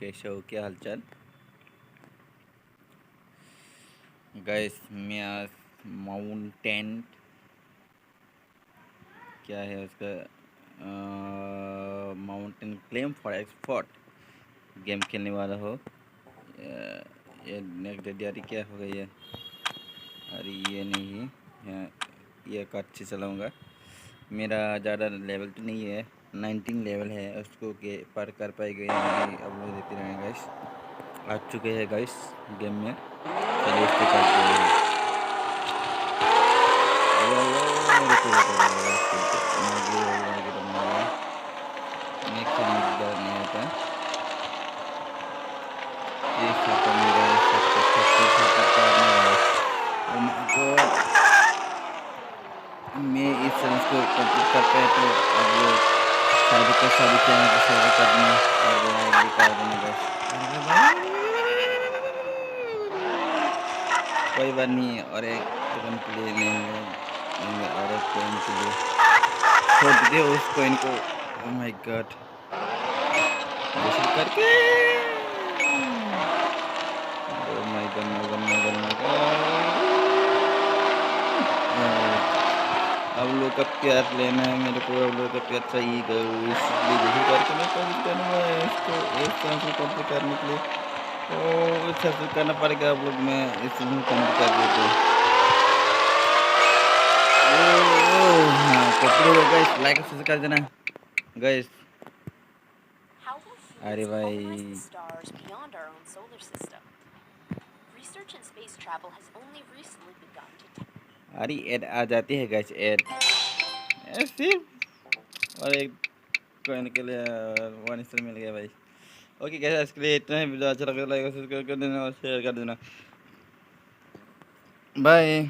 कैसे हो, क्या हालचाल गाइस। मैं आज माउंटेन क्या है उसका mountain claim for export game खेलने वाला हो। ये नेक्स्ट डेडियारी क्या होगा ये? अरे ये नहीं है, ये का अच्छे चलाऊँगा। मेरा ज़्यादा लेवल तो नहीं है, 19 लेवल है, उसको के पार कर पाएगा या नहीं अब लोग देखते रहेंगे गाइस। आ चुके हैं गाइस गेम में, चलिए इसको करते हैं। मैं इस चैलेंज को कंप्लीट कर पाया तो अब लोग सभी चैनल को शेयर करना और लाइक भी कर देना बस। कोई बात नहीं, और एक टोकन के लिए लेंगे और एक कॉइन के लिए छोड़ दीजिए उस कॉइन को। ओह माय गॉड, करके oh my God my God my God my God. अब लोग का प्यार लेना है मेरे को, अब लोग का प्यार चाहिए इसलिए यही करके मैं कोशिश करूँगा इसको इस तरह से कंप्लीट करने के लिए। तो अच्छा से करना पड़ेगा अब लोग, मैं इस चीज़ में कंप्लीट कर देता हूँ। हाँ कंप्लीट हो गया, लाइक और सब्सक्राइब कर देना गाइस। अरे भाई अरे ऐड आ जाती है गाइस, ऐड सिर्फ और एक कॉइन के लिए 1 स्टार मिल गया भाई। ओके गाइस, आज के लिए इतना ही। वीडियो अच्छा लगे तो लाइक और सब्सक्राइब कर देना और शेयर कर देना। बाय।